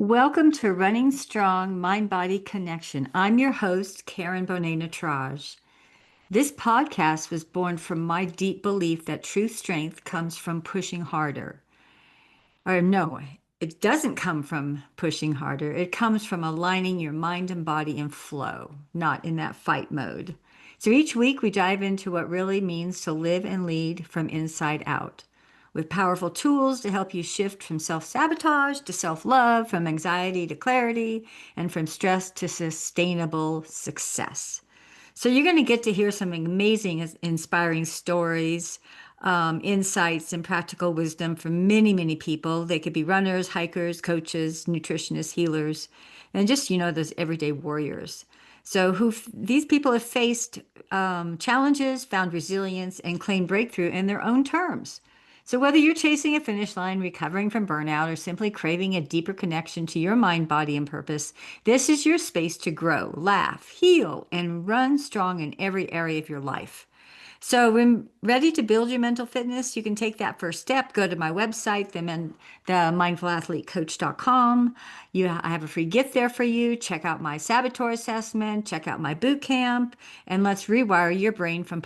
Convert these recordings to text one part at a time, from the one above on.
Welcome to Running Strong Mind Body Connection. I'm your host, Karen Bonnett-Natraj. This podcast was born from my deep belief that true strength comes from pushing harder. Or, no, it doesn't come from pushing harder. It comes from aligning your mind and body in flow, not in that fight mode. So each week we dive into what really means to live and lead from inside out, with powerful tools to help you shift from self-sabotage to self-love, from anxiety to clarity, and from stress to sustainable success. So you're going to get to hear some amazing, inspiring stories, insights, and practical wisdom from many, many people. They could be runners, hikers, coaches, nutritionists, healers, and just, those everyday warriors. So these people have faced challenges, found resilience, and claimed breakthrough in their own terms. So whether you're chasing a finish line, recovering from burnout, or simply craving a deeper connection to your mind, body, and purpose, this is your space to grow, laugh, heal, and run strong in every area of your life. So when ready to build your mental fitness, you can take that first step. Go to my website, the mindfulathletecoach.com. I have a free gift there for you. Check out my saboteur assessment, check out my boot camp, and let's rewire your brain for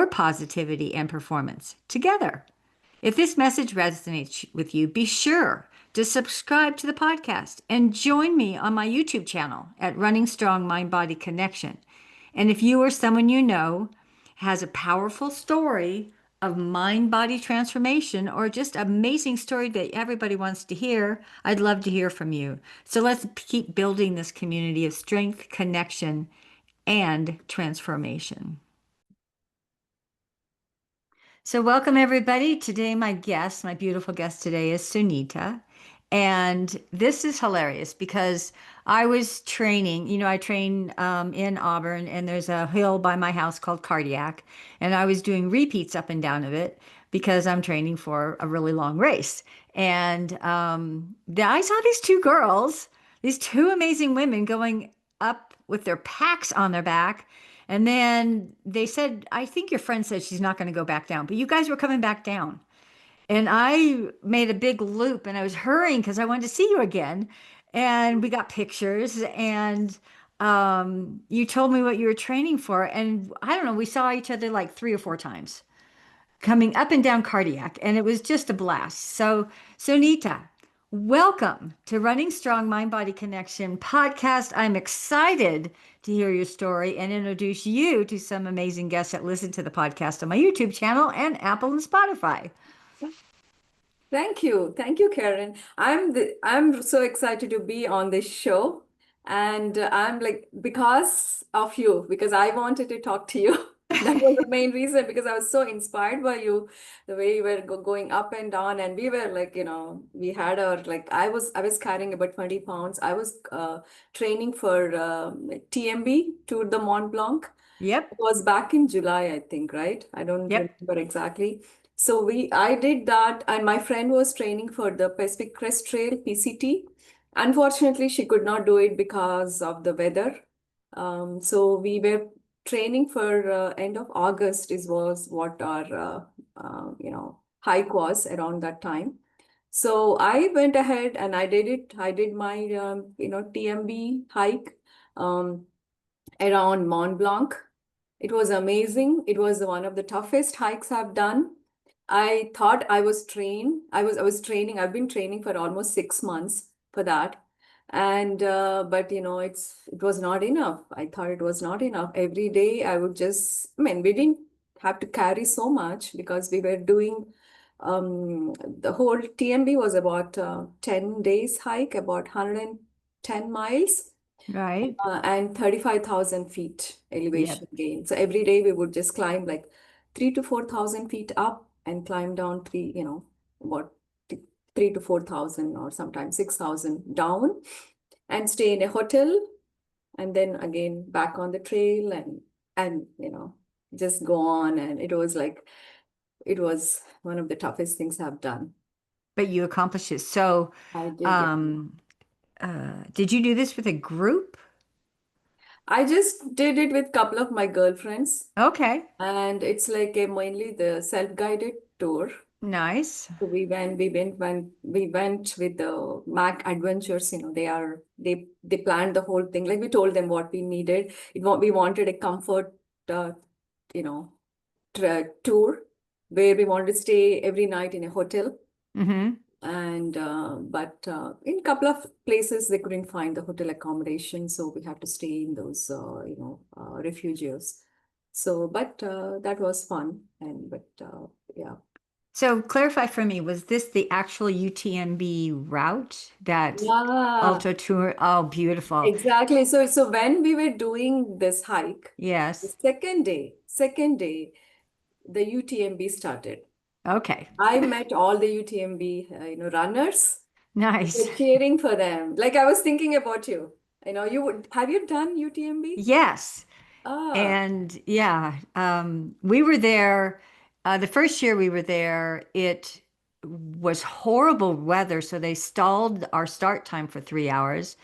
positivity and performance together. If this message resonates with you, be sure to subscribe to the podcast and join me on my YouTube channel at Running Strong Mind Body Connection. And if you or someone you know has a powerful story of mind body transformation or just amazing story that everybody wants to hear, I'd love to hear from you. So let's keep building this community of strength, connection, and transformation. So, welcome everybody. Today, my beautiful guest today is Sunita. And this is hilarious because I was training, I train in Auburn, and there's a hill by my house called Cardiac. And I was doing repeats up and down of it because I'm training for a really long race. And I saw these two amazing women going up with their packs on their back, and then they said, I think your friend said she's not going to go back down, but you guys were coming back down. And I made a big loop and I was hurrying because I wanted to see you again. And we got pictures, and you told me what you were training for. And I don't know, we saw each other like 3 or 4 times coming up and down Cardiac, and it was just a blast. So, Sunita, welcome to Running Strong Mind Body Connection podcast. I'm excited to hear your story and introduce you to some amazing guests that listen to the podcast on my YouTube channel and Apple and Spotify. Thank you. Thank you, Karen. I'm so excited to be on this show. And I'm like, because of you, because I wanted to talk to you. That was the main reason, because I was so inspired by you, the way you were going up and down. And we were like, we had our, like, I was carrying about 20 pounds. I was training for TMB, Tour de Mont Blanc. Yep, It was back in July, I think, right? I don't yep. remember exactly. So I did that, and my friend was training for the Pacific Crest Trail (PCT). Unfortunately, she could not do it because of the weather. So we were training for end of August is was what our hike was around that time. So I went ahead and I did it. I did my TMB hike around Mont Blanc. It was amazing. It was one of the toughest hikes I've done. I thought I was trained. I was training. I've been training for almost 6 months for that. And but it was not enough. I thought it was not enough. Every day I would just, I mean, we didn't have to carry so much because we were doing the whole TMB was about 10 days hike, about 110 miles Right. and 35,000 feet Yep. elevation gain. So every day we would just climb like 3 to 4,000 feet up and climb down about 3 to 4,000 or sometimes 6,000 down and stay in a hotel and then again back on the trail and just go on. And it was one of the toughest things I've done. But you accomplished it. So, I did. um, did you do this with a group? I just did it with a couple of my girlfriends. Okay. And it's like a mainly the self-guided tour. Nice. So we went with the Mac Adventures. They planned the whole thing. Like we told them what we needed. We wanted a comfort, uh, you know, tour where we wanted to stay every night in a hotel. Mm-hmm. And but in a couple of places they couldn't find the hotel accommodation, so we have to stay in those refugios. So, but that was fun. And but yeah, So clarify for me, was this the actual UTMB route that yeah, Ultra Tour? Oh, beautiful. exactly. So when we were doing this hike, the Yes. second day, the UTMB started. Okay. I met all the UTMB, runners. Nice. We're cheering for them. Like I was thinking about you. Have you done UTMB? Yes. Ah, And yeah, we were there. The first year we were there, it was horrible weather, so they stalled our start time for 3 hours.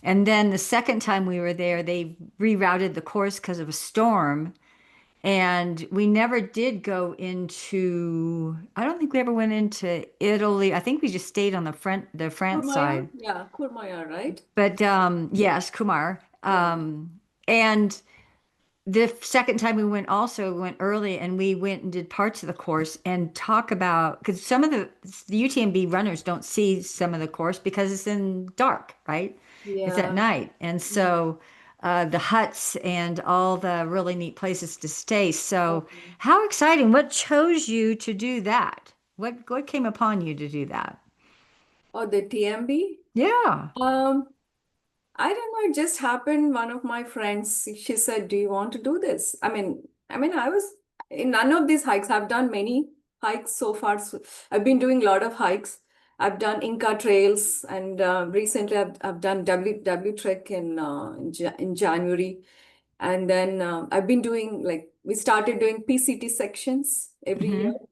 And then the second time we were there, they rerouted the course because of a storm. And we never did go into, I don't think we ever went into Italy. I think we just stayed on the France Kurmaya? side. Yeah, Kurmaya, right? But yes, Kumar. Yeah. And the second time we went also went early and we went and did parts of the course and talk about because some of the UTMB runners don't see some of the course because it's in dark, right? It's at Yeah. night. And Mm. so the huts and all the really neat places to stay. So Okay. how exciting. What chose you to do that? What came upon you to do that? Oh, the TMB? Yeah. Um, I don't know. It just happened. One of my friends, she said, "Do you want to do this?" I mean, I was in none of these hikes. I've done many hikes so far. So I've been doing a lot of hikes. I've done Inca trails, and recently I've done W Trek in January, and then I've been doing like we started doing PCT sections every year. Hmm.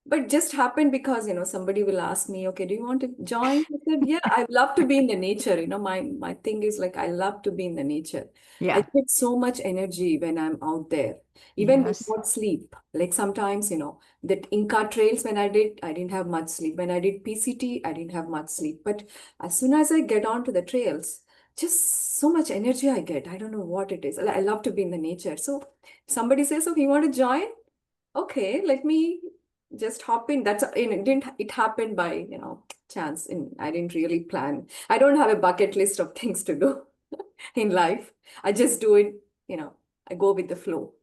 But just happened because, somebody will ask me, okay, do you want to join? I said, yeah, I love to be in the nature. My thing is like, I love to be in the nature. I Yeah. get so much energy when I'm out there, even Yes. without sleep. Like sometimes, that Inca trails when I didn't have much sleep. When I did PCT, I didn't have much sleep. But as soon as I get onto the trails, just so much energy I get. I don't know what it is. I love to be in the nature. So somebody says, okay, you want to join? Okay, let me just hop in. It happened by, chance. And I didn't really plan. I don't have a bucket list of things to do in life. I just do it, you know, I go with the flow.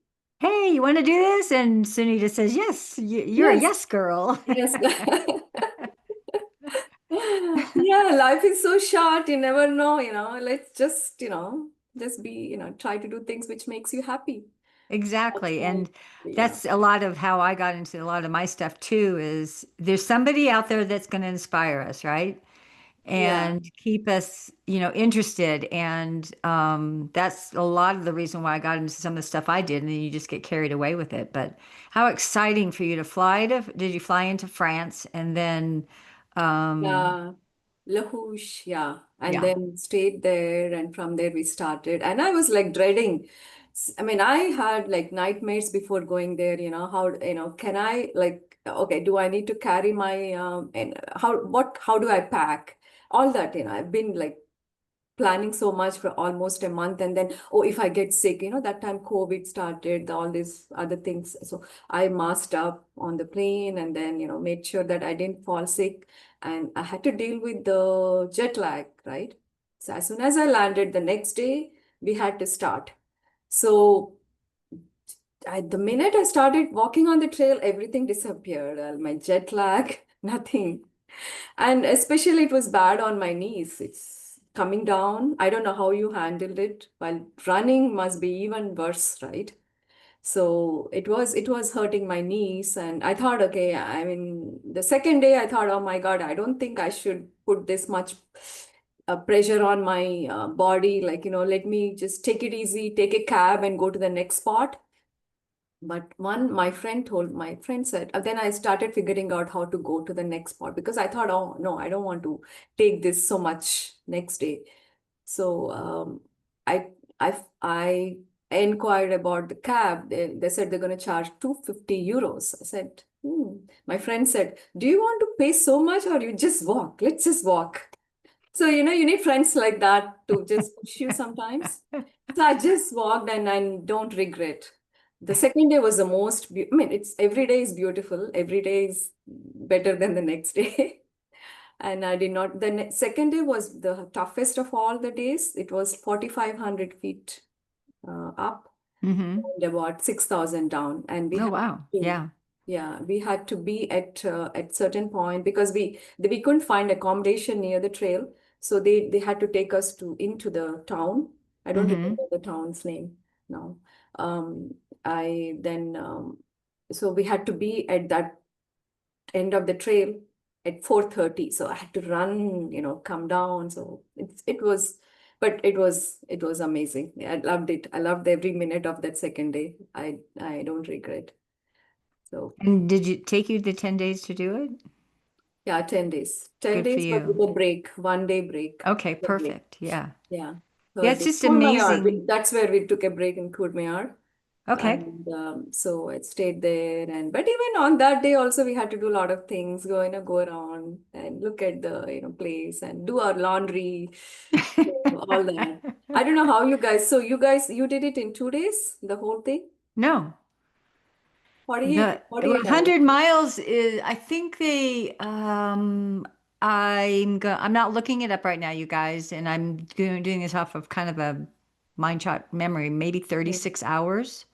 Hey, you want to do this? And Sunita says, yes, you're a Yes, yes girl. yes. Yeah, life is so short. You never know, Let's just, just be, try to do things which makes you happy. That's Exactly. my, And yeah. that's a lot of how I got into a lot of my stuff too, is there's somebody out there that's going to inspire us, right? Yeah. And keep us, interested. And that's a lot of the reason why I got into some of the stuff I did. And then you just get carried away with it. But how exciting for you to did you fly into France and then, um, Yeah, Lahush, yeah. And yeah. then stayed there, and from there we started. And I was like dreading. I mean, I had like nightmares before going there, how, can I like, okay, do I need to carry my, and how do I pack? All that, I've been like planning so much for almost a month, and then, oh, if I get sick, that time COVID started, all these other things. So I masked up on the plane, and then, made sure that I didn't fall sick. And I had to deal with the jet lag, right? So as soon as I landed the next day, we had to start. So the minute I started walking on the trail, everything disappeared. My jet lag, nothing. And especially it was bad on my knees. It's coming down. I don't know how you handled it. While running must be even worse, right? So it was hurting my knees, and I thought, okay, I mean, the second day I thought, oh my God, I don't think I should put this much pressure on my body. Like, let me just take it easy, take a cab and go to the next spot. But my friend said, then I started figuring out how to go to the next spot because I thought, oh no, I don't want to take this so much next day. So I I inquired about the cab. They said they're going to charge 250 euros. I said, My friend said, "Do you want to pay so much or you just walk? Let's just walk." So, you need friends like that to just push you sometimes. So I just walked and I don't regret. The second day was the most, I mean, it's every day is beautiful. Every day is better than the next day. And I did not, the second day was the toughest of all the days. It was 4,500 feet up Mm-hmm. and about 6,000 down. And we Oh, had wow. to, Yeah. yeah, we had to be at certain point because we couldn't find accommodation near the trail. So they had to take us into the town. I don't Mm-hmm. remember the town's name now. Um, I then so we had to be at that end of the trail at 4:30. So I had to run, come down. So it was amazing. Yeah, I loved it. I loved every minute of that second day. I don't regret. So And did you take you the 10 days to do it? yeah, 10 days. 10 Good for days, but with you. a break, 1 day break. Okay, A break. perfect. Yeah. Yeah. Yeah, So it's the just Kurmayar, amazing. that's where we took a break in Kurmayar. Okay. And so I stayed there. But even on that day also we had to do a lot of things, go around and look at the, place and do our laundry, all that. I don't know how you did it in 2 days, the whole thing? No. 48, The 48 hours. 100 miles is, I think I'm not looking it up right now, you guys, and I'm doing this off of kind of a mind shot memory, maybe Mm. 36 hours.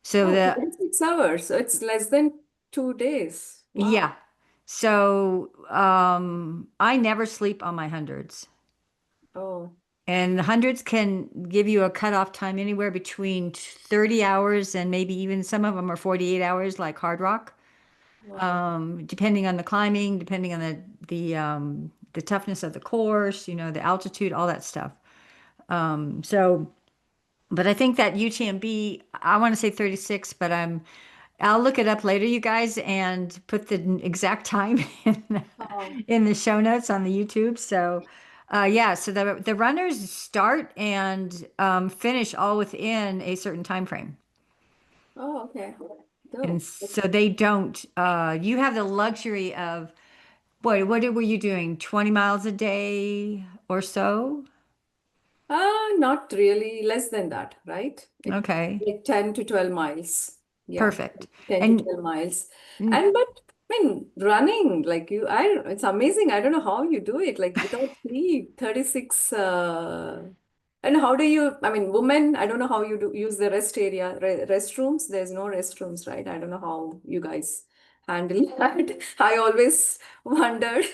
So Oh, the 36 hours. So it's less than 2 days. Wow. Yeah. So I never sleep on my hundreds. Oh, And the hundreds can give you a cutoff time anywhere between 30 hours and maybe even some of them are 48 hours, like hard rock, wow. depending on the climbing, depending on the toughness of the course, the altitude, all that stuff. So, but I think that UTMB, I want to say 36, but I'll look it up later, you guys, and put the exact time Oh, in the show notes on the YouTube. So, yeah, so the runners start and finish all within a certain time frame, oh, okay. and So, so they don't. You have the luxury of what were you doing? 20 miles a day or so? not really, less than that, right? Okay, Like 10 to 12 miles. Yeah, perfect. 10 to And 12 miles. mm, And but I mean, running, like it's amazing. I don't know how you do it, like without sleep, 36. And how do you, I mean, women, I don't know how you do use the restrooms. There's no restrooms, right? I don't know how you guys handle that. I always wondered.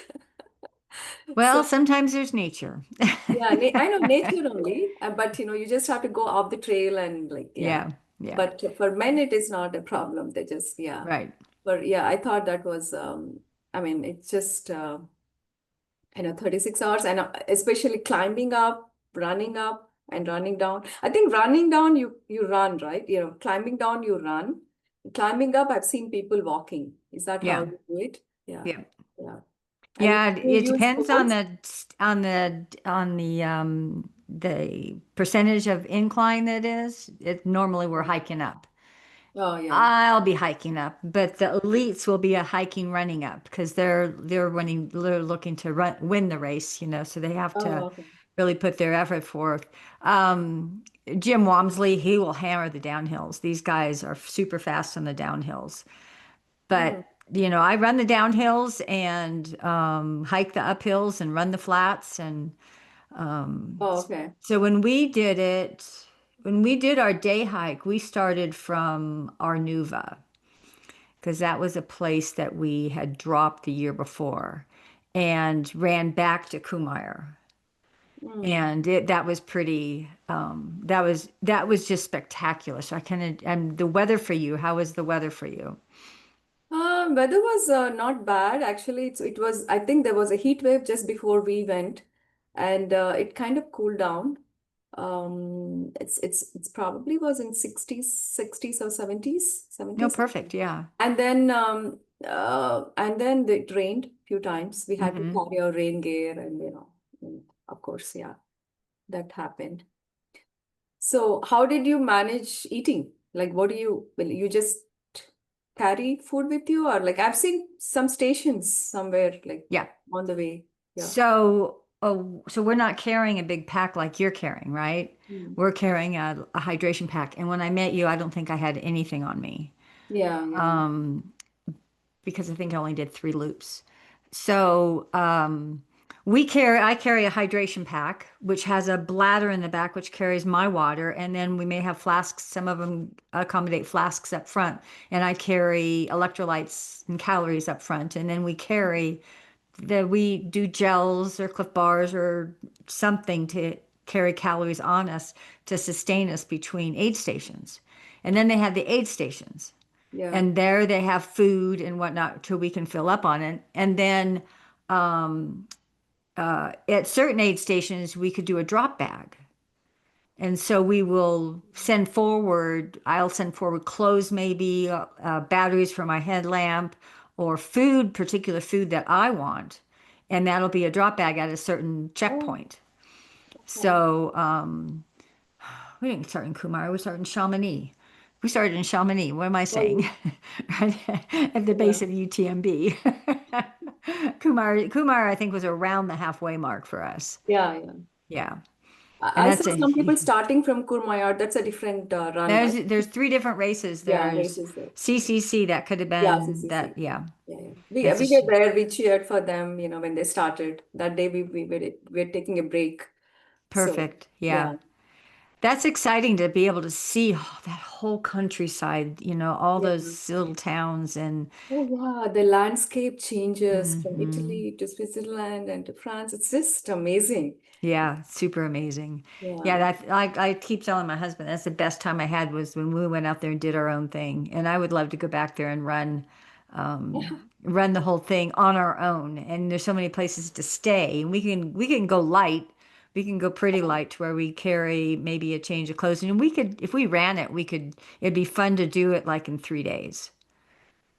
So well, sometimes there's nature. yeah, I know nature only, but you just have to go off the trail and like, yeah. Yeah, yeah, But for men, it is not a problem. They just, yeah. right. But yeah, I thought that was, I mean, it's just, 36 hours and especially climbing up and running down. I think running down, you run, right? Climbing down, you run. Climbing up, I've seen people walking. Is that how Yeah, you do it? Yeah. yeah. Yeah. And Yeah, you it use depends on poles? the percentage of incline that is. It normally we're hiking up. Oh, yeah. I'll be hiking up, but the elites will be a hiking running up because they're looking to win the race, so they have to Oh, okay. really put their effort forth. Jim Walmsley, he will hammer the downhills. These guys are super fast on the downhills. Hmm. But, I run the downhills and hike the uphills and run the flats. And Oh, okay. so when we did our day hike, we started from Arnuva because that was a place that we had dropped the year before and ran back to Kumar. Hmm. And that was that was just spectacular. So and the weather for you, how was the weather for you? Weather was not bad actually. It was, I think there was a heat wave just before we went, and it kind of cooled down. It's probably was in 60s or 70s, No, 70s. perfect. Yeah. And then it rained a few times. We had to Hmm. carry our rain gear, and of course, yeah, that happened. So how did you manage eating? Like, what do you, well, you just carry food with you, or like I've seen some stations somewhere like Yeah. on the way. Yeah. So we're not carrying a big pack like you're carrying, right? Mm. We're carrying a hydration pack. And when I met you, I don't think I had anything on me. Yeah, yeah. Um, because I think I only did 3 loops. So I carry a hydration pack, which has a bladder in the back, which carries my water, and then we may have flasks. Some of them accommodate flasks up front, and I carry electrolytes and calories up front, and then we do gels or Cliff Bars or something to carry calories on us to sustain us between aid stations. And then they have the aid stations. Yeah. And there they have food and whatnot till we can fill up on it. And then at certain aid stations, we could do a drop bag. And so I'll send forward clothes, maybe batteries for my headlamp, or particular food that I want. And that'll be a drop bag at a certain Oh, checkpoint. okay. So we didn't start in Kumar, we started in Chamonix. We started in Chamonix. What am I saying? Oh, Right at the yeah. base of UTMB. Kumar, I think, was around the halfway mark for us. Yeah, yeah. Yeah. And I saw that's a some people starting from Kurmayar. That's a different run, right? there's 3 different races. Yeah, There's races there. CCC that could have Yeah, been that, CCC. yeah. Yeah, yeah. That's a We were there. We cheered for them, when they started. That day we were taking a break. So perfect. yeah, Yeah. That's exciting to be able to see that whole countryside, all yeah. those little towns and Oh yeah, the landscape changes from mhm. Italy to Switzerland and to France. It's just amazing. Yeah, super amazing. Yeah, Yeah. I keep telling my husband that's the best time I had was when we went out there and did our own thing. And I would love to go back there and run the whole thing on our own. And there's so many places to stay. And we can go light. We can go pretty light to where we carry maybe a change of clothes. And we could, if we ran it, it'd be fun to do it like in 3 days.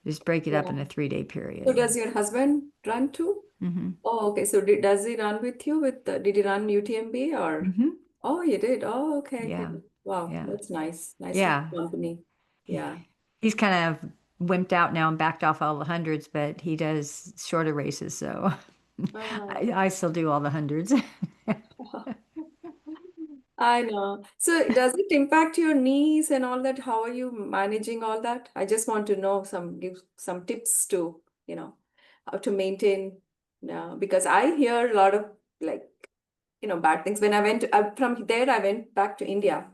Just break it up Yeah. in a 3-day So period. does your husband run too? Hmm. Oh, okay. So does he run with you did he run UTMB or? Hmm. Oh, you did. Oh, okay, okay. Yeah. Wow, Yeah. that's nice. Nice to have Yeah. company. He, Yeah. he's kind of wimped out now and backed off all the hundreds, but he does shorter races, so Ah. I still do all the hundreds. I know. So does it impact your knees and all that? How are you managing all that? I just want to know give some tips to, how to maintain, because I hear a lot of like, bad things. When I went from there, I went back to India.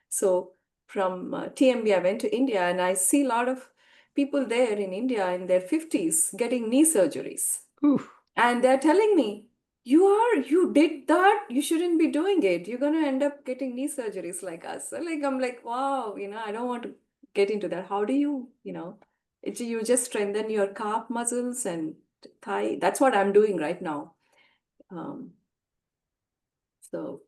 So from TMB, I went to India and I see a lot of people there in India in their 50s getting knee surgeries. Ooh. And they're telling me, you did that. You shouldn't be doing it. You're going to end up getting knee surgeries like us. So like, I'm like, wow, I don't want to get into that. How do you just strengthen your calf muscles and thigh. That's what I'm doing right now. Um, so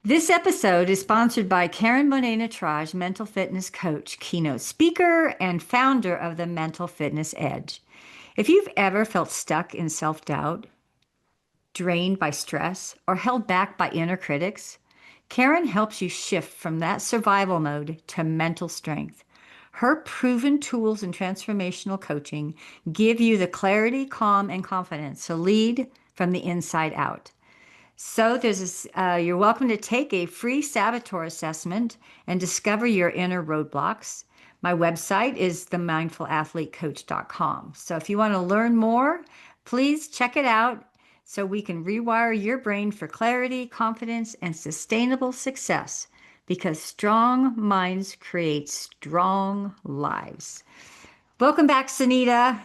This episode is sponsored by Karen Bonnett-Natraj, mental fitness coach, keynote speaker, and founder of the Mental Fitness Edge. If you've ever felt stuck in self-doubt, drained by stress, or held back by inner critics, Karen helps you shift from that survival mode to mental strength. Her proven tools and transformational coaching give you the clarity, calm, and confidence to lead from the inside out. So you're welcome to take a free saboteur assessment and discover your inner roadblocks. My website is themindfulathletecoach.com. So if you want to learn more, please check it out so we can rewire your brain for clarity, confidence, and sustainable success because strong minds create strong lives. Welcome back, Sunita.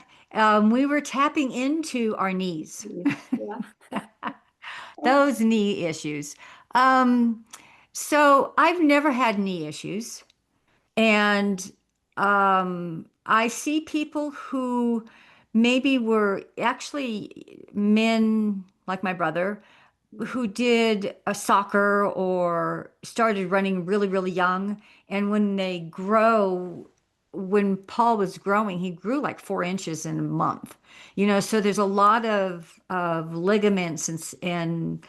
We were tapping into our knees. yeah. Those knee issues. Um, so I've never had knee issues, and I see people who maybe were actually men like my brother who did a soccer or started running really, really young. And when Paul was growing, he grew like 4 inches in a month. So there's a lot of ligaments and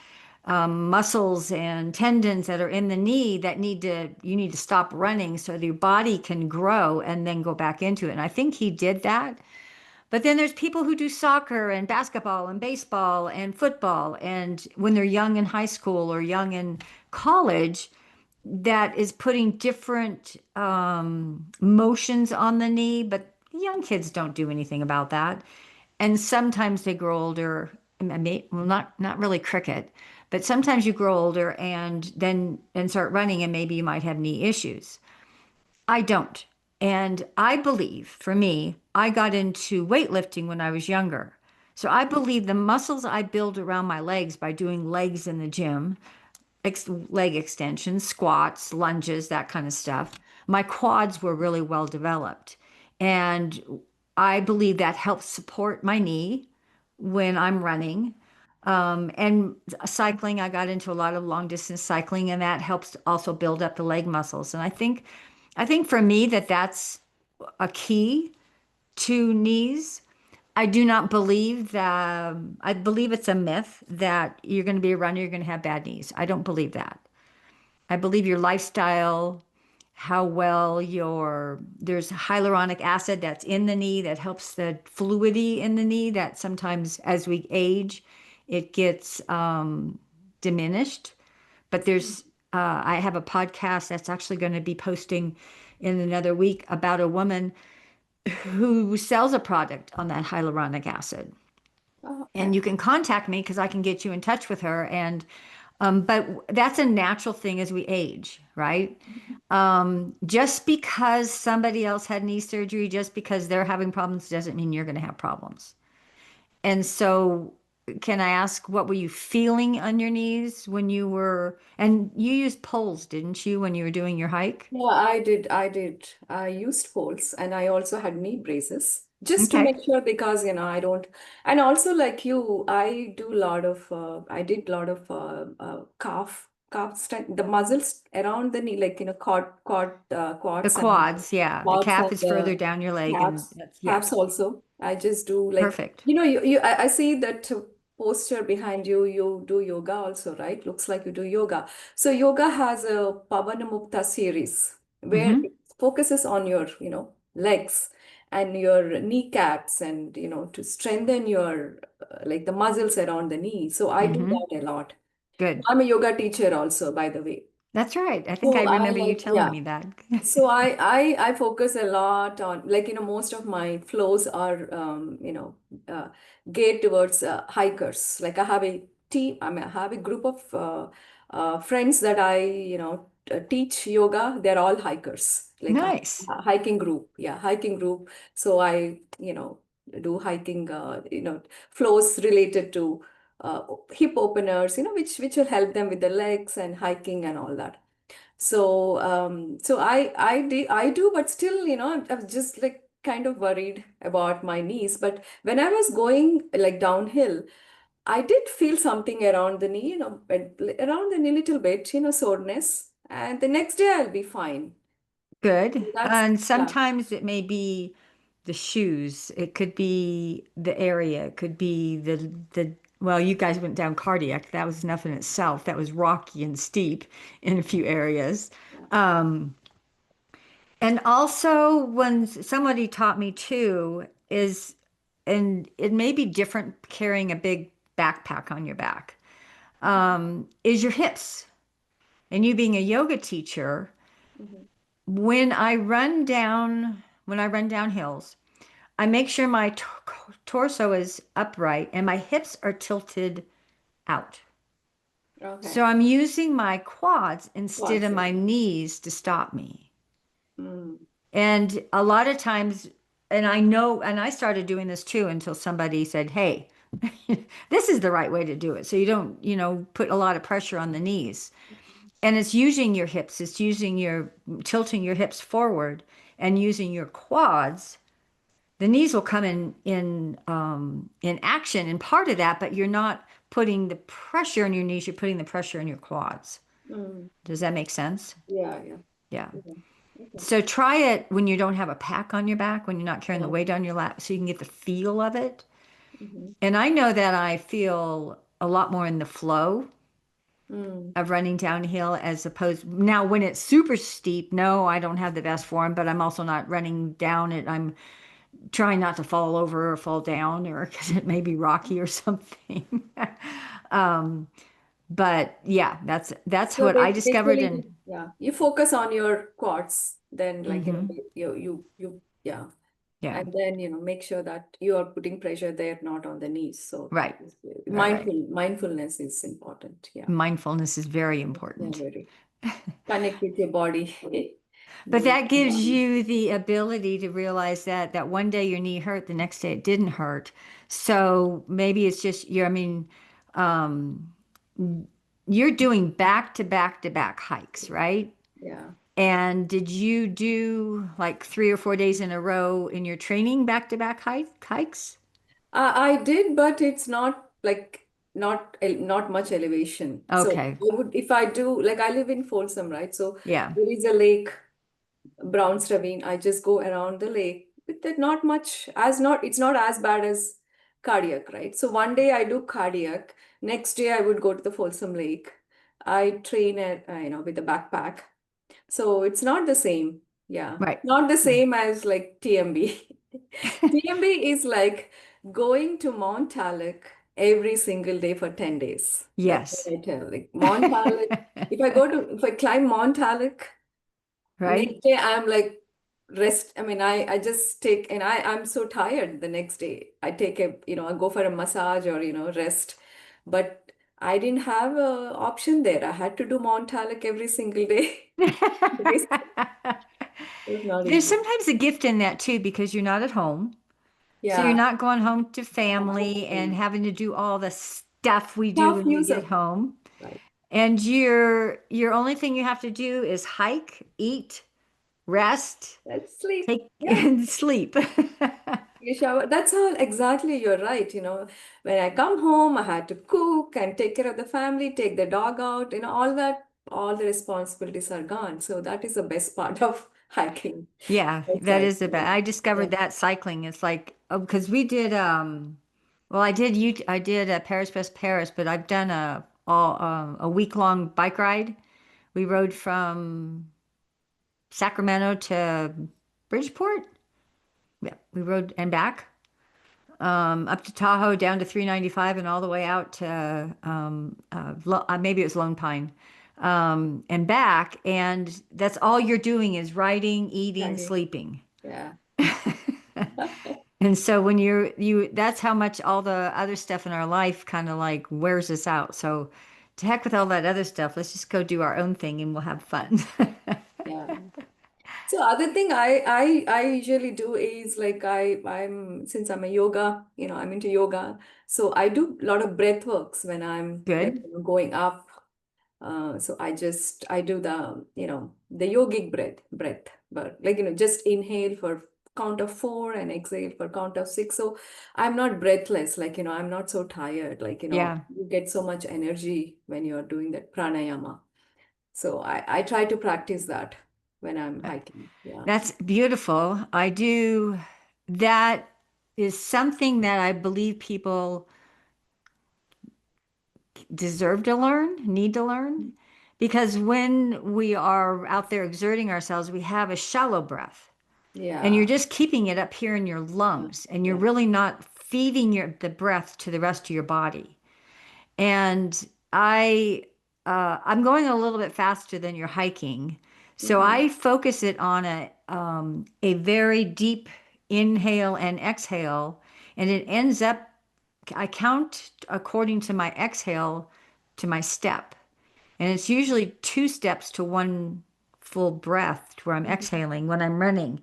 muscles and tendons that are in the knee that you need to stop running so that your body can grow and then go back into it. And I think he did that. But then there's people who do soccer and basketball and baseball and football. And when they're young in high school or young in college, that is putting different motions on the knee. But young kids don't do anything about that. And sometimes they grow older. Well, not really cricket, but sometimes you grow older and start running, and maybe you might have knee issues. I don't. And I believe, for me, I got into weightlifting when I was younger. So I believe the muscles I build around my legs by doing legs in the gym, leg extensions, squats, lunges, that kind of stuff, my quads were really well developed. And I believe that helps support my knee when I'm running. And cycling, I got into a lot of long distance cycling, and that helps also build up the leg muscles. And I think for me that's a key to knees. I do not believe that, I believe it's a myth that you're going to be a runner, you're going to have bad knees. I don't believe that. I believe your lifestyle, how well there's hyaluronic acid that's in the knee that helps the fluidity in the knee that sometimes as we age, it gets diminished. But I have a podcast that's actually going to be posting in another week about a woman who sells a product on that hyaluronic acid. Oh, And okay. you can contact me because I can get you in touch with her. But that's a natural thing as we age, right? Just because somebody else had knee surgery, just because they're having problems, doesn't mean you're going to have problems. And so, can I ask, what were you feeling on your knees and you used poles, didn't you, when you were doing your hike? Yeah, I did. I did. I used poles and I also had knee braces just to Okay. make sure because, I don't. And also, like you, I did a lot of calf strength, the muscles around the knee, like, The quads and quads, yeah. The quads and calf is further the down your leg, and calves, that's, calves yes, also. I just do like, perfect. I see that posture behind you. You do yoga also, right? Looks like you do yoga. So yoga has a Pavanamukta series where Mm-hmm. it focuses on your, legs and your kneecaps and, to strengthen your, like the muscles around the knee. So I do Mm-hmm. that a lot. Good. I'm a yoga teacher also, by the way. That's right. I think I So I remember you like, telling yeah. me that. So I focus a lot on, like, most of my flows are geared towards hikers. Like I have a group of friends that I teach yoga. They're all hikers. Like Nice. a hiking group. Yeah, hiking group. So I do hiking flows related to hip openers. Which will help them with the legs and hiking and all that. So I do, but still, I'm just like kind of worried about my knees. But when I was going like downhill, I did feel something around the knee, around the knee little bit, soreness. And the next day I'll be fine. Good. That's, And yeah. sometimes it may be the shoes. It could be the area. It could be well, you guys went down cardiac. That was enough in itself. That was rocky and steep in a few areas. Yeah. Um, and also when somebody taught me too and it may be different carrying a big backpack on your back, is your hips. And you being a yoga teacher, Mhm. when I run down hills, I make sure my torso is upright and my hips are tilted out. So Okay. I'm using my quads instead What's of it? my knees to stop me. Mm. And a lot of times, and I know, and I started doing this too until somebody said, "Hey, this is the right way to do it." So you don't, put a lot of pressure on the knees. And it's using your hips, it's using tilting your hips forward and using your quads. The knees will come in action and part of that, but you're not putting the pressure on your knees, you're putting the pressure on your quads. Mm. Does that make sense? Yeah, yeah. Yeah. Yeah. Okay. So try it when you don't have a pack on your back, when you're not carrying the Yeah. weight on your lap, so you can get the feel of it. Mhm. And I know that I feel a lot more in the flow Mm. of running downhill as opposed now when it's super steep, no, I don't have the best form, but I'm also not running down it. I'm trying not to fall over or fall down or because it may be rocky or something. um, but yeah, that's So what I discovered. basically, And yeah, you focus on your quads, then like, hmm yeah, yeah, and then, make sure that you are putting pressure there, not on the knees. So right, right. mindfulness is important. Yeah. Mindfulness is very Yeah, important. very. Connect with your body. But Move that your gives body. you the ability to realize that one day your knee hurt, the next day it didn't hurt. So maybe it's just I mean, um, you're doing back to back to back hikes, right? Yeah. And did you do like 3 or 4 days in a row in your training back to back hikes? I did, but it's not like not much elevation. So Okay. I would, if I do, like, I live in Folsom, right? So Yeah. there is a lake, Brown's Ravine. I just go around the lake with that, not much, it's not as bad as cardiac, right? So one day I do cardiac, next day I would go to the Folsom Lake. I train at, with a backpack. So it's not the same. Yeah. Right. Not the Right. same as like TMB. TMB is like going to Mount Talek every single day for 10 days. That's Yes. what I tell. Like Mount Talek, if I climb Mount Talek, Right? next day I'm like rest. I mean, I just take, and I'm so tired the next day. I take I go for a massage or, rest. But I didn't have a option there. I had to do Mount Talek every single day. It was not There's easy. sometimes a gift in that too because you're not at home. So you're Yeah. not going home to family and Exactly. having to do all the stuff we do Tough when we get user. home. Right. And your only thing you have to do is hike, eat, rest, Let's sleep. take Yeah. and sleep. You shower. That's all. Exactly. You're right. When I come home, I had to cook and take care of the family, take the dog out, all the responsibilities are gone. So that is the best part of hiking Yeah, that outside. is the best. Yeah. I Yeah. discovered that cycling is like because we did well I did Paris Best Paris, but I've done a week long bike ride. We rode from Sacramento to Bridgeport. Yeah, we rode and back up to Tahoe, down to 395, and all the way out to maybe it was Lone Pine, and back. And that's all you're doing is riding, eating, Riding. sleeping. Yeah. And so when that's how much all the other stuff in our life kind of like wears us out. So to heck with all that other stuff, let's just go do our own thing and we'll have fun. Yeah. So other thing I usually do is like since I'm a yoga, I'm into yoga. So I do a lot of breath works when I'm like, Good. going up. So I do the yogic breath, but like, just inhale for count of 4 and exhale for count of 6. So I'm not breathless, like, I'm not so tired. Like, Yeah. you get so much energy when you're doing that pranayama. So I try to practice that when I'm hiking. Yeah. That's beautiful. That is something that I believe people deserve to learn, need to learn, because when we are out there exerting ourselves, we have a shallow breath and you're Yeah. just keeping it up here in your Yeah. lungs and you're Yeah. really not feeding the breath to the rest of your body. And I'm going a little bit faster than you're hiking. So Hmm. I focus it on a very deep inhale and exhale, and it ends up, I count according to my exhale to my step. And it's usually 2 steps to one full breath to where I'm exhaling when I'm running.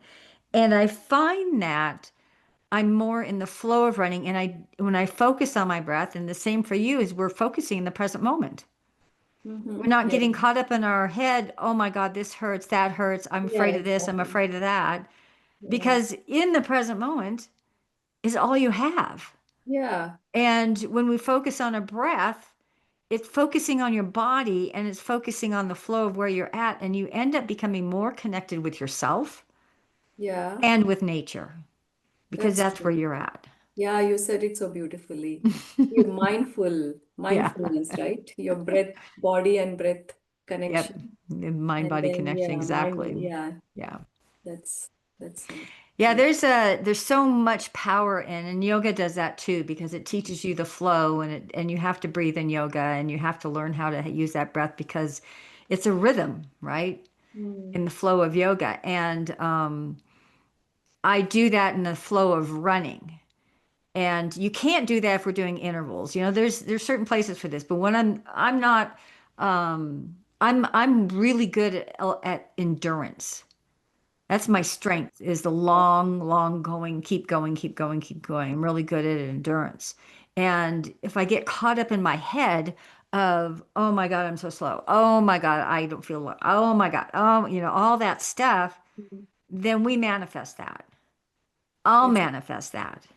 And I find that I'm more in the flow of running. And when I focus on my breath, and the same for you, is we're focusing in the present moment. We're Hmm. not Yeah. getting caught up in our head. Oh my God, this hurts, that hurts. I'm Yeah, afraid of this, I'm exactly. afraid of that. Yeah. Because in the present moment is all you have. Yeah. And when we focus on a breath, it's focusing on your body and it's focusing on the flow of where you're at. And you end up becoming more connected with yourself Yeah. and with nature because That's that's where true. you're at. Yeah, you said it so beautifully. You're Yeah. mindfulness, right? Your breath, body and breath Yep. connection. Mind And body then, connection. yeah, mind, Exactly. yeah, Yeah. that's, that's, Yeah, yeah. there's so much power in, and yoga does that too because it teaches you the flow and you have to breathe in yoga and you have to learn how to use that breath because it's a rhythm, right? Mm. In the flow of yoga. And I do that in the flow of running. And you can't do that if we're doing intervals. You know, there's certain places for this, but when I'm not I'm really good at endurance. That's my strength is the long going, keep going, keep going, keep going. I'm really good at endurance. And if I get caught up in my head of, oh my God, I'm so slow. Oh my God, I don't feel, oh my God, oh, all that stuff, Mhm. then we manifest that. I'll Yes. manifest that.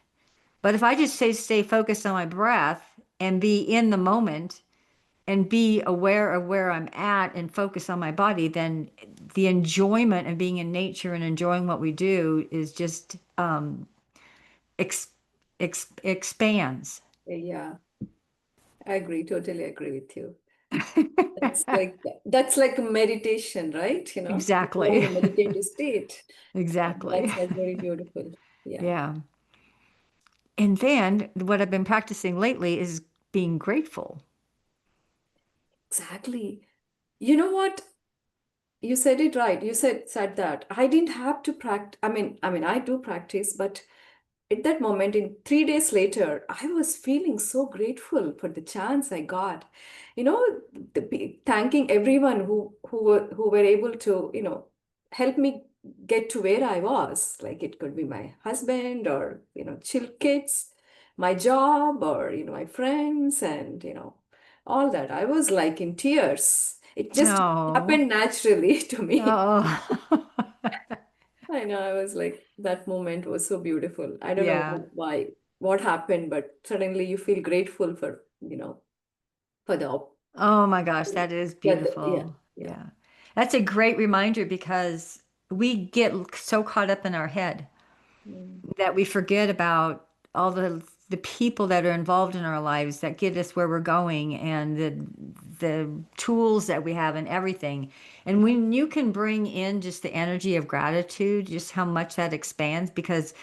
But if I just stay focused on my breath and be in the moment and be aware of where I'm at and focus on my body, then the enjoyment of being in nature and enjoying what we do is just ex expands. Yeah, I agree, totally agree with you. That's like a meditation, right? You are in Exactly. a meditative state. Exactly. That's very beautiful. Yeah, Yeah. And then what I've been practicing lately is being grateful. exactly. You know what? You said it right. You said that. I didn't have to practice. I mean, I do practice, but at that moment, in 3 days later, I was feeling so grateful for the chance I got. You know, thanking everyone who were able to, help me get to where I was. Like it could be my husband or, chill kids, my job or, my friends and, all that. I was like in tears. It just Oh, happened naturally to me. oh, I know, I was like, that moment was so beautiful. I don't know yeah. why, what happened, but suddenly you feel grateful for, for the, Oh my gosh, that is yeah, beautiful. yeah. Yeah. That's a great reminder because we get so caught up in our head Mm. that we forget about all the people that are involved in our lives that get us where we're going and the tools that we have and everything. And when you can bring in just the energy of gratitude, just how much that expands because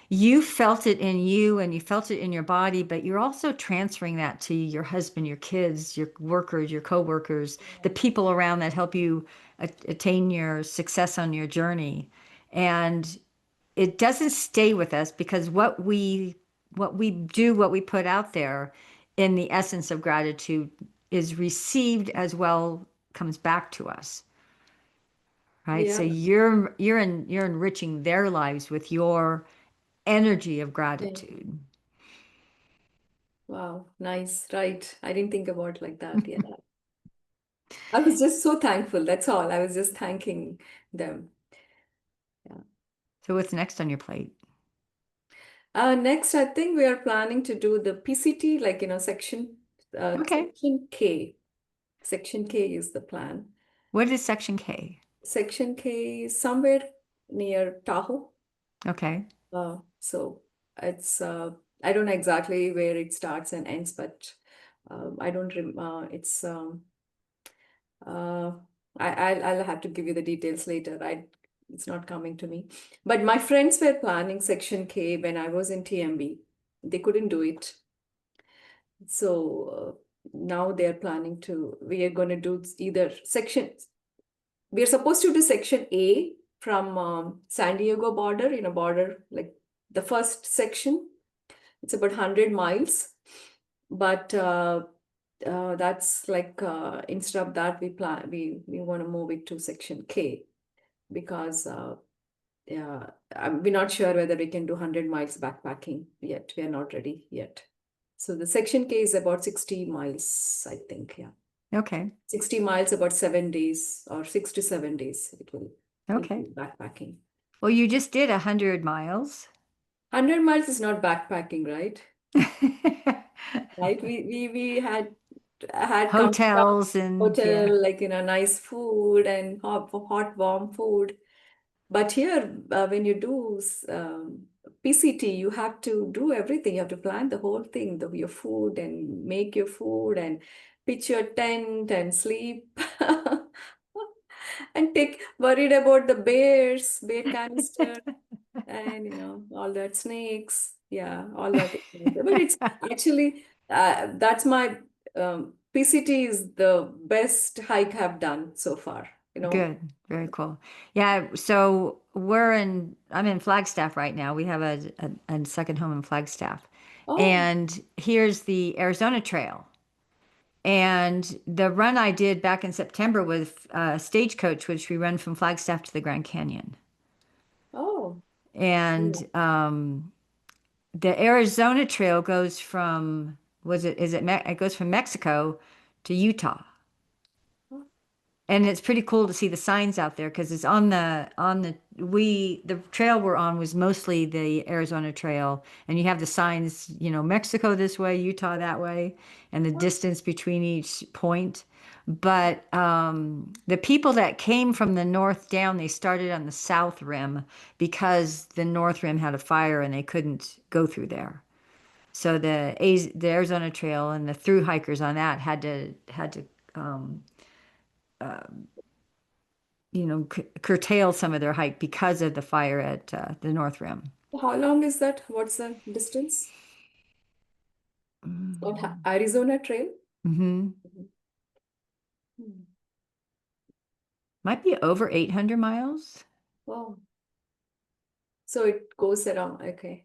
you felt it in you and you felt it in your body, but you're also transferring that to your husband, your kids, your workers, your coworkers, the people around that help you attain your success on your journey. And it doesn't stay with us because what we do, what we put out there in the essence of gratitude is received as well, comes back to us, right? Yeah, So you're enriching their lives with your energy of yeah. gratitude. Wow, nice. Right. I didn't think about like that. Yeah. I was just so thankful. That's all. I was just thanking them. Yeah. So what's next on your plate? Next, I think we are planning to do the PCT, like, Okay. section K. Section K is the plan. What is Section K? Section K is somewhere near Tahoe. Okay. So it's I don't know exactly where it starts and ends, but I don't rem it's uh, I'll have to give you the details later. It's not coming to me. But my friends were planning Section K when I was in TMB. They couldn't do it. So now they're planning to, we are going to do either section, we are supposed to do Section A from San Diego border, border, like the first section. It's about 100 miles. But that's like, instead of that, we want to move it to Section K because yeah, we're not sure whether we can do 100 miles backpacking yet. We are not ready yet. So the Section K is about 60 miles, I think. Yeah. Okay. 60 miles, about 7 days or 6 to 7 days. It'll Okay. be backpacking. Well, you just did 100 miles. 100 miles is not backpacking, right? Right? We had come from Hotels and yeah. hotel, like, nice food and hot, warm food. But here, when you do PCT, you have to do everything. You have to plan the whole thing, your food and make your food and pitch your tent and sleep. And take worried about the bear canister and all that snakes. Yeah, all that. But it's actually that's my PCT is the best hike I've done so far. Good. Very cool. Yeah. So I'm in Flagstaff right now. We have a second home in Flagstaff. Oh, And here's the Arizona Trail. And the run I did back in September with Stagecoach, which we run from Flagstaff to the Grand Canyon. oh, yeah. And the Arizona Trail goes from, it goes from Mexico to Utah. And it's pretty cool to see the signs out there because it's the trail we're on was mostly the Arizona Trail, and you have the signs, Mexico this way, Utah that way, and the distance between each point. But the people that came from the north down, they started on the south rim because the north rim had a fire and they couldn't go through there. So the Arizona Trail and the through hikers on that had to um, curtail some of their hike because of the fire at the North Rim. How long is that? What's the distance on Arizona Trail? Mm-hmm. Mhm. Might be over 800 miles. Wow. So it goes around, okay.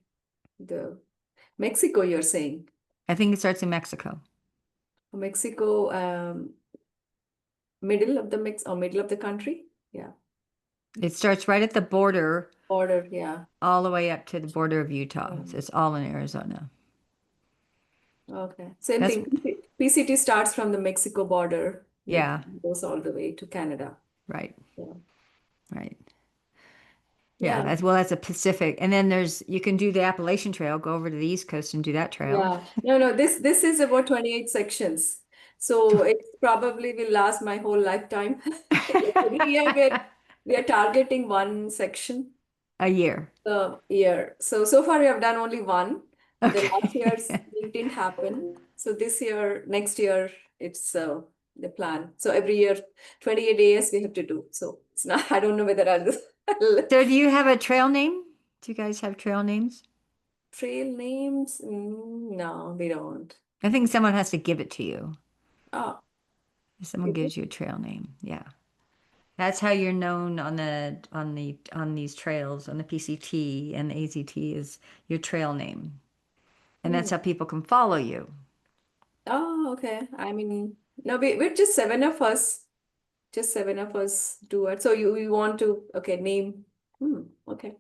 The Mexico, you're saying. I think it starts in Mexico. Mexico, middle of the middle of the country. Yeah. It starts right at the border, Border, yeah. all the way up to the border of Utah. So Um, it's all in Arizona. okay. Same That's, thing. PCT starts from the Mexico border. It yeah, goes all the way to Canada. right, Yeah. right. Yeah, Yeah. that's a Pacific. And then you can do the Appalachian Trail, go over to the East Coast and do that trail. Yeah. No, no, this is about 28 sections. So it probably will last my whole lifetime. Every year we are targeting one section A year. a year. So far we have done only one. The last year's Okay. it didn't happen. So this year, next year, it's the plan. So every year, 28 days we have to do. So it's not, I don't know whether I'll So do you have a trail name? Do you guys have trail names? trail names. No, we don't. I think someone has to give it to you. Oh, If someone is it? gives you a trail name. Yeah. That's how you're known on these trails, on the PCT and the AZT is your trail name. And Hmm. that's how people can follow you. Oh, okay. I mean, no, we're just seven of us. Just seven of us do it. So you want to, okay, name. Okay.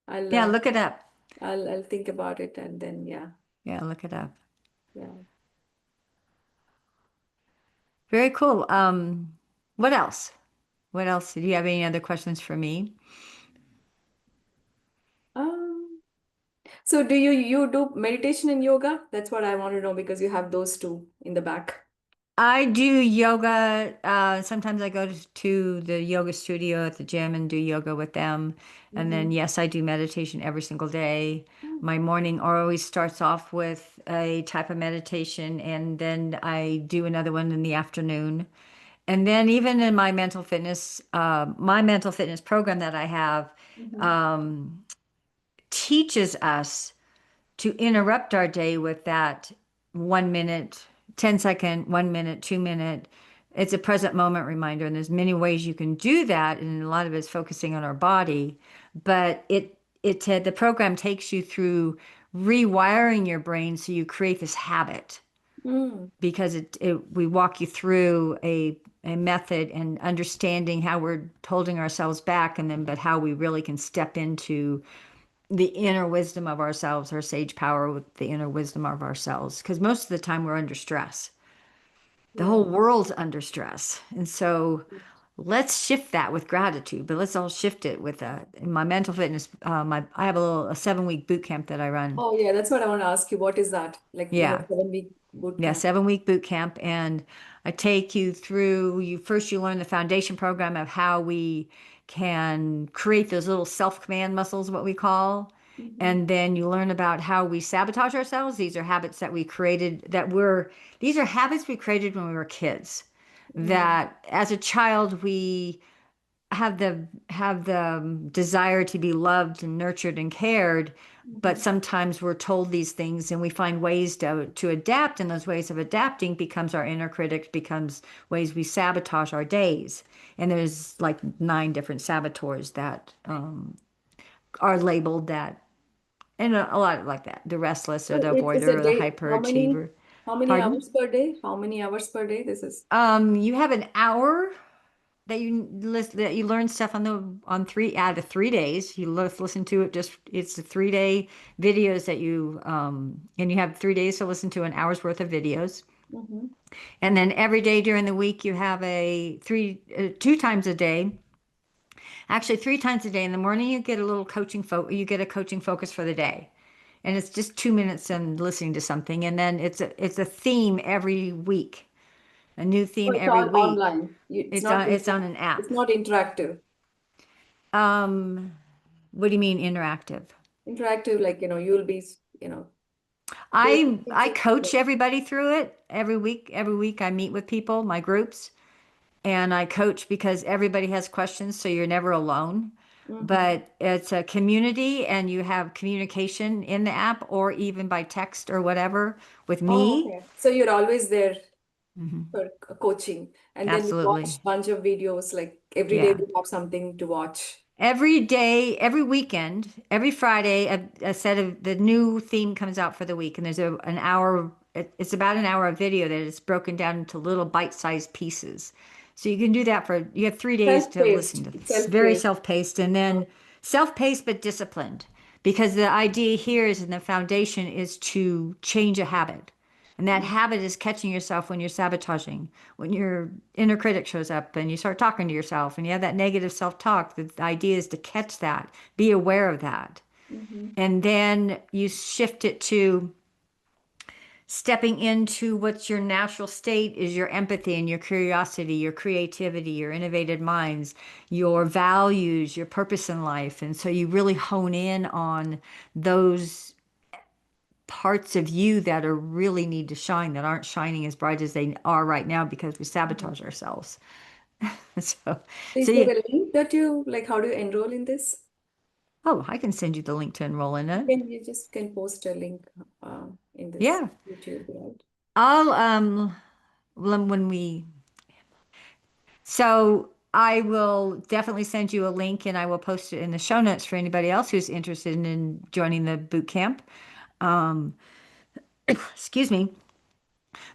I'll Yeah, look it up. I'll think about it and then yeah. Yeah, look it up. Yeah. Very cool. What else? What else? Do you have any other questions for me? Um, so do you do meditation and yoga? That's what I want to know because you have those two in the back. I do yoga. Sometimes I go to the yoga studio at the gym and do yoga with them. And then, Mm-hmm. yes, I do meditation every single day. My morning always starts off with a type of meditation, and then I do another one in the afternoon. And then, even in my mental fitness program that I have Mm-hmm. um, teaches us to interrupt our day with that 1 minute, 10-second, 1 minute, 2 minute. It's a present moment reminder, and there's many ways you can do that, and a lot of it's focusing on our body. But the program takes you through rewiring your brain so you create this habit Mm. because we walk you through a method and understanding how we're holding ourselves back, and then but how we really can step into the inner wisdom of ourselves, our sage power with the inner wisdom of ourselves. Because most of the time we're under stress. The Yeah. whole world's under stress. And so let's shift that with gratitude, but let's all shift it with in my mental fitness. I have a 7 week boot camp that I run. Oh yeah, that's what I want to ask you. What is that? Like you have Yeah. 7 week boot Yeah. camp. 7 week boot camp. And I take you through, you learn the foundation program of how we can create those little self command muscles, what we call. Mhm. And then you learn about how we sabotage ourselves. These are habits that we created these are habits we created when we were kids. Mm. That as a child, we have the desire to be loved and nurtured and cared, but Mhm. sometimes we're told these things and we find ways to adapt, and those ways of adapting becomes our inner critic, becomes ways we sabotage our days. And there's like 9 different saboteurs that are labeled that, and a lot like that: the restless, or So the it is avoider, a or the day. hyperachiever. How many Pardon? hours per day? How many hours per day? This is. You have an hour that you list, that you learn stuff on 3 out of 3 days. You listen to it. Just it's a 3 day videos that and you have 3 days to listen to an hour's worth of videos. Mm-hmm. And then every day during the week you have 2 times a day. Actually, 3 times a day. In the morning you get a little you get a coaching focus for the day. And it's just 2 minutes and listening to something. And then it's a theme every week. A new So theme it's every all week. online. It's It's not on it's inter on an it's app. not interactive. Um, what do you mean interactive? Interactive, like, you'll be, doing I things. coach everybody through it every week. Every week I meet with people, my groups, and I coach because everybody has questions, so you're never alone. Mm-hmm. But it's a community, and you have communication in the app or even by text or whatever with Oh, me. okay. So you're always there Hmm. for coaching, and then you Absolutely. watch bunch of videos, like every day Yeah. you have something to watch. Every day, every weekend, every Friday, a set of the new theme comes out for the week, and there's an hour. It's about an hour of video that is broken down into little bite-sized pieces. So you can do that you have 3 days to listen Self-paced. to. It's It's very self-paced. self-paced, and then self-paced but disciplined, because the idea here is, and the foundation is to change a habit. And that habit is catching yourself when you're sabotaging, when your inner critic shows up and you start talking to yourself and you have that negative self-talk. The idea is to catch that, be aware of that. Mm-hmm. And then you shift it to stepping into what's your natural state is your empathy and your curiosity, your creativity, your innovative minds, your values, your purpose in life. And so you really hone in on those parts of you that are really need to shine, that aren't shining as bright as they are right now because we Mm-hmm. sabotage ourselves. So, Is so there you, a link that you like? How do you enroll in this? oh, I can send you the link to enroll in it. You just can post a link in this Yeah. YouTube, right? I'll, when we, so I will definitely send you a link, and I will post it in the show notes for anybody else who's interested in joining the boot camp. Um, excuse me.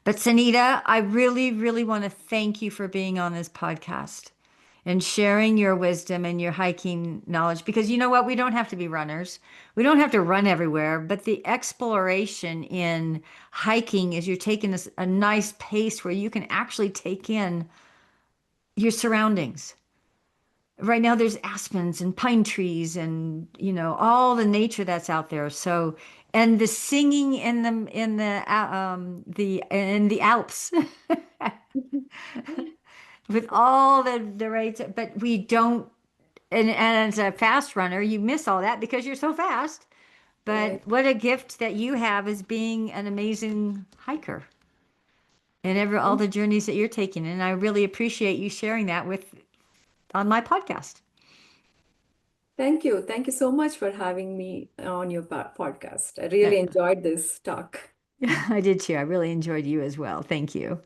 But Sunita, I really, really want to thank you for being on this podcast and sharing your wisdom and your hiking knowledge, because you know what? We don't have to be runners. We don't have to run everywhere, but the exploration in hiking is you're taking a nice pace where you can actually take in your surroundings. Right now there's aspens and pine trees and all the nature that's out there. So, and the singing in the Alps with all the rates, but we don't. And as a fast runner, you miss all that because you're so fast. Right. But what a gift that you have as being an amazing hiker, and all the journeys that you're taking. And I really appreciate you sharing that with on my podcast. Thank you. Thank you so much for having me on your podcast. I Uh, really enjoyed this talk. I did too. I really enjoyed you as well. Thank you.